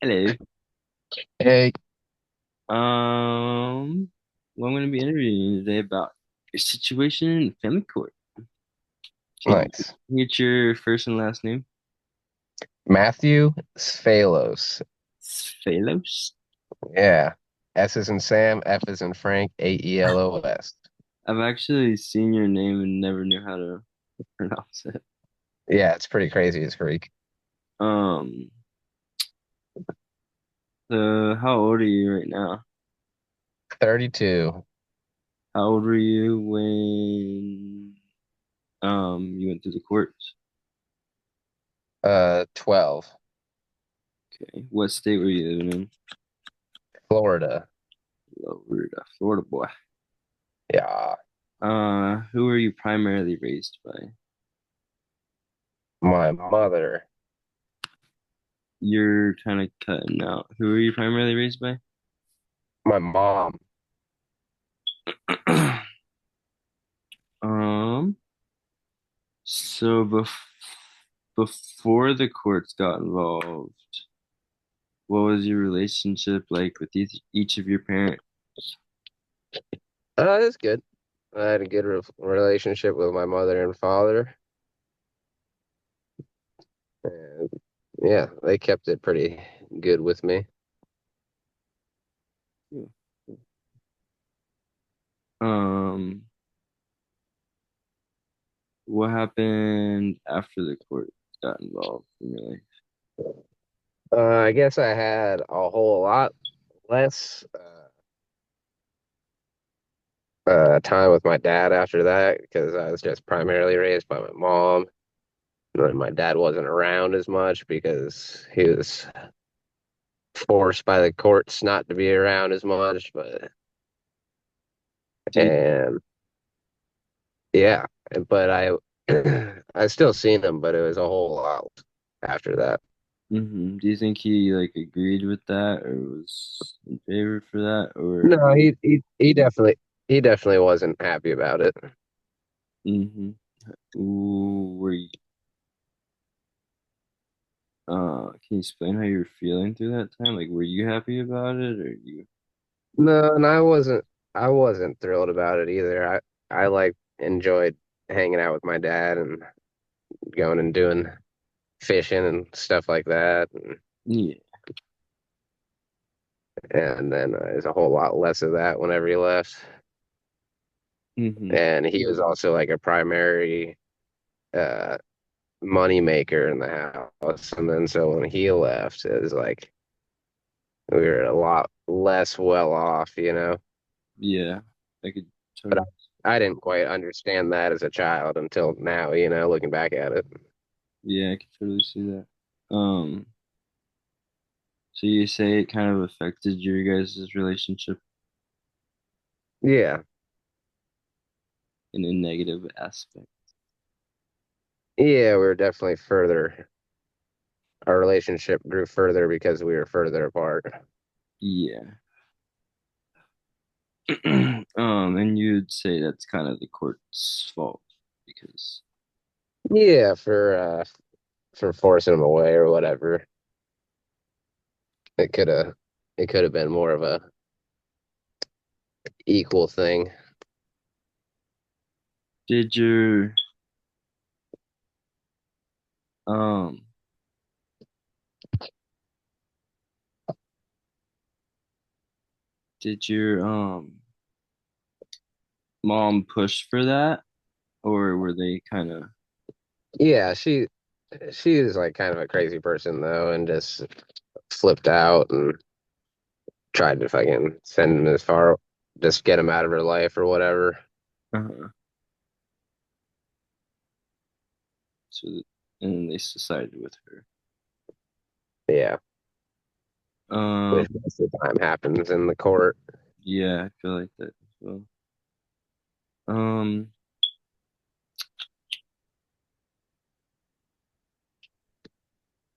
Hello. Hey, Well, I'm going to be interviewing you today about your situation in family court. Could you nice. get your first and last name? Matthew Sphalos. Sphalos? Yeah. S is in Sam, F is in Frank, Aelos. I've actually seen your name and never knew how to pronounce it. Yeah, it's pretty crazy. It's Greek. Um, so how old are you right now? 32. How old were you when you went through the courts? 12. Okay. What state were you living in? Florida. Florida, Florida boy. Yeah. Who were you primarily raised by? My mother. You're kind of cutting out. Who are you primarily raised by? My mom. Um, so before the courts got involved, what was your relationship like with each of your parents? That's good. I had a good relationship with my mother and father. And yeah, they kept it pretty good with me. Um, what happened after the court got involved in your life? I guess I had a whole lot less time with my dad after that because I was just primarily raised by my mom. And my dad wasn't around as much because he was forced by the courts not to be around as much. But Did and yeah, but I still seen him, but it was a whole lot after that. Do you think he like agreed with that or was in favor for that or No, he definitely wasn't happy about it. mm-hmm. Ooh, were you can you explain how you were feeling through that time? Like, were you happy about it, or you? No, and I wasn't thrilled about it either. I like enjoyed hanging out with my dad and going and doing fishing and stuff like that. Yeah. And then there's a whole lot less of that whenever he left. Mm-hmm. And he was also like a primary uh, money maker in the house. And then so when he left, it was like we were a lot less well off, you know. Yeah. I could But totally. I didn't quite understand that as a child until now, you know, looking back at it. Yeah, I could totally see that. So you say it kind of affected your guys' relationship Yeah. in a negative aspect. Yeah, we were definitely further. Our relationship grew further because we were further apart. Yeah. And you'd say that's kind of the court's fault because. Yeah, for forcing him away or whatever. It could have it could have been more of a equal thing. Did your um did your mom push for that, or were they kind of? Yeah, she is like kind of a crazy person though, and just flipped out and tried to fucking send him as far, just get him out of her life or whatever. Uh-huh. So, and then they decided with her. Yeah, Um, which most of the time happens in the court. yeah, I feel like that as well. Um,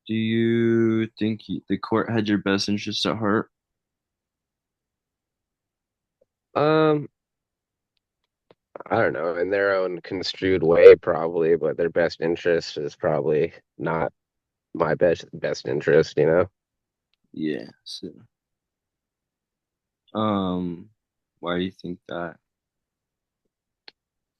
do you think the court had your best interest at heart? Um, I don't know, in their own construed way, probably, but their best interest is probably not my best interest, you know? Yeah. So, um, why do you think that?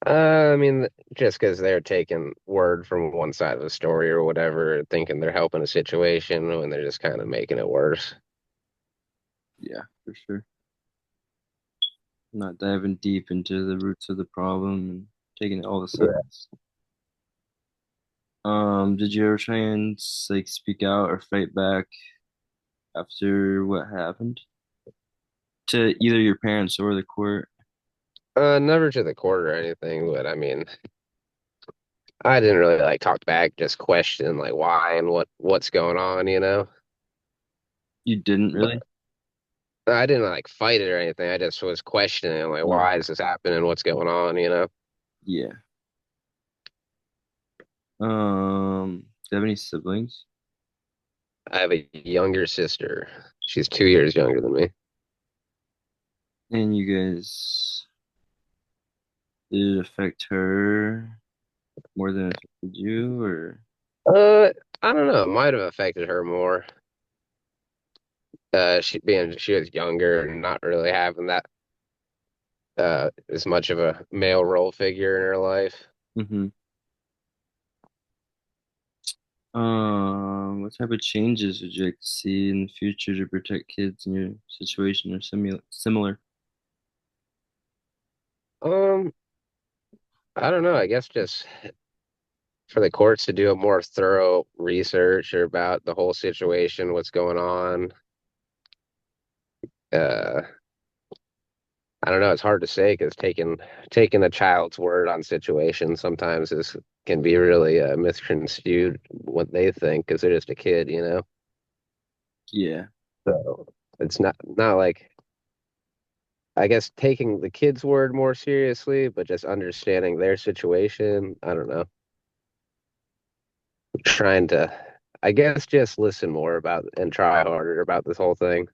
I mean, just because they're taking word from one side of the story or whatever, thinking they're helping a situation when they're just kind of making it worse. Yeah, for sure. Not diving deep into the roots of the problem and taking all the Yeah. sides. Did you ever try and like speak out or fight back after what happened to either your parents or the court? Never to the court or anything, but I mean, I didn't really like talk back, just question like why and what's going on, you know? You didn't But really? I didn't like fight it or anything. I just was questioning like Oh, why is this happening? What's going on, you know? yeah. Do you have any siblings? I have a younger sister. She's 2 years younger than me. And you guys, did it affect her more than it affected you, or? Uh, I don't know. It might have affected her more. She was younger and not really having that as much of a male role figure in her life. Mm-hmm. What type of changes would you like to see in the future to protect kids in your situation or similar? Um, I don't know. I guess just for the courts to do a more thorough research about the whole situation, what's going on. Uh, I don't know. It's hard to say because taking a child's word on situations sometimes is can be really misconstrued what they think because they're just a kid, you know. Yeah. So it's not like I guess taking the kid's word more seriously, but just understanding their situation. I don't know. Trying to, I guess, just listen more about and try harder about this whole thing.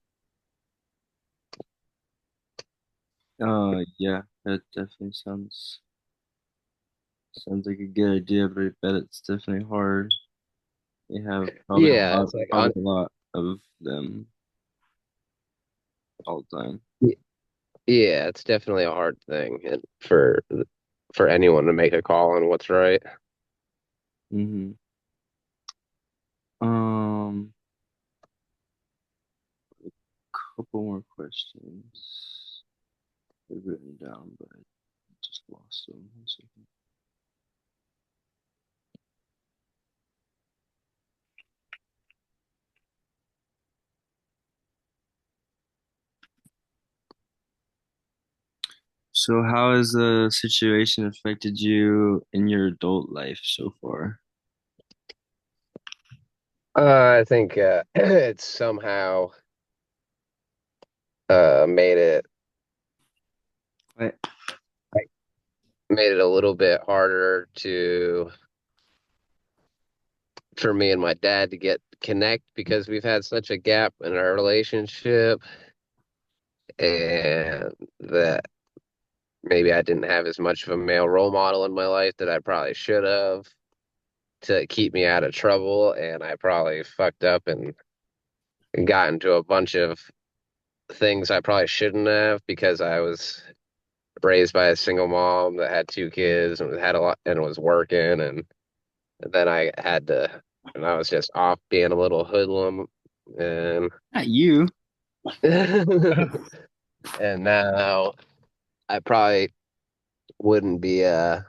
Yeah, that definitely sounds like a good idea, but I bet it's definitely hard. They have Yeah, it's like probably a lot of them all the time. yeah, it's definitely a hard thing and for anyone to make a call on what's right. Mm-hmm. Um, couple more questions. They've written down, but I just lost them. One second. So, how has the situation affected you in your adult life so far? I think it's somehow made it Right. made it a little bit harder to for me and my dad to get connect because we've had such a gap in our relationship and that maybe I didn't have as much of a male role model in my life that I probably should have to keep me out of trouble and I probably fucked up and got into a bunch of things I probably shouldn't have because I was raised by a single mom that had two kids and had a lot and was working and then I had to and I was just off being a little hoodlum and Not you. and now I probably wouldn't be I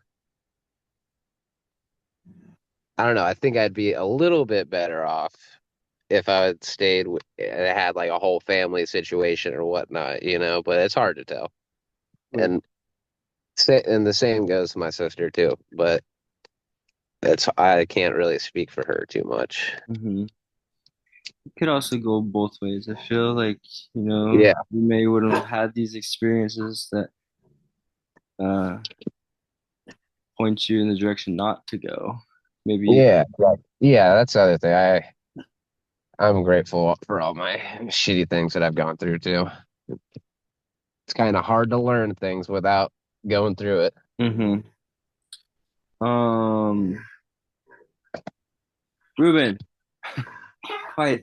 don't know, I think I'd be a little bit better off if I had stayed and had like a whole family situation or whatnot, you know, but it's hard to tell. Wait. And and the same goes to my sister too, but it's I can't really speak for her too much. Mm-hmm. It could also go both ways. I feel like, Yeah, you may wouldn't have had these experiences that uh point you in the direction not to go. Maybe, yeah, right. Yeah, that's the other thing. I'm grateful for all my shitty things that I've gone through too. It's kind of hard to learn things without going through it. hmm. Um, Ruben, quiet.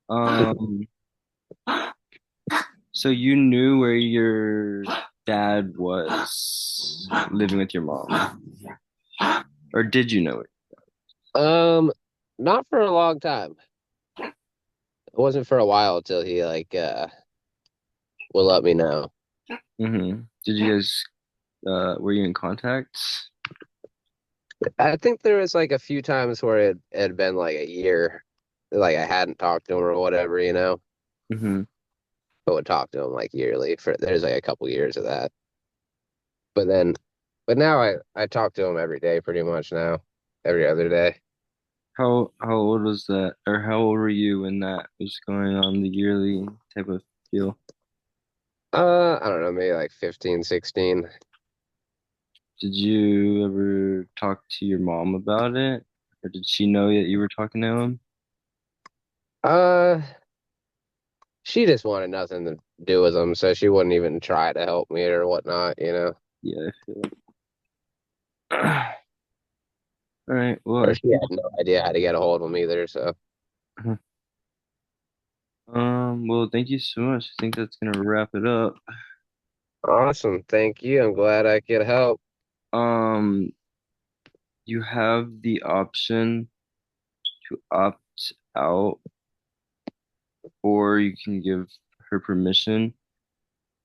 Um, so you knew where your dad was living with your mom, or did you know it? Um, Not for a long time. It wasn't for a while till he will let me know. Did you guys were you in contact? I think there was like a few times where it had been like a year, like I hadn't talked to him or whatever, Mm-hmm. but would talk to him like yearly for there's like a couple years of that. But then, but now I talk to him every day pretty much now, every other day. How old was that, or how old were you when that was going on, the yearly type of deal? I don't know, maybe like 15, 16. Did you ever talk to your mom about it, or did she know that you were talking to him? Uh, she just wanted nothing to do with him, so she wouldn't even try to help me or whatnot. Yeah, I feel it. All right. Well, Or I she think had no idea how to get a hold of him either. So well, thank you so much. I think that's gonna wrap it up. awesome, thank you. I'm glad I could help. Um, you have the option to opt out, or you can give her permission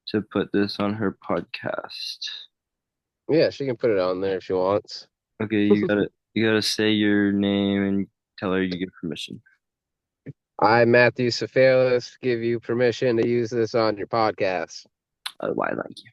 to put this on her podcast. Yeah, she can put it on there if she wants. Okay, you gotta say your name and tell her you give permission. I, Matthew Cefalos, give you permission to use this on your podcast. Why, thank you.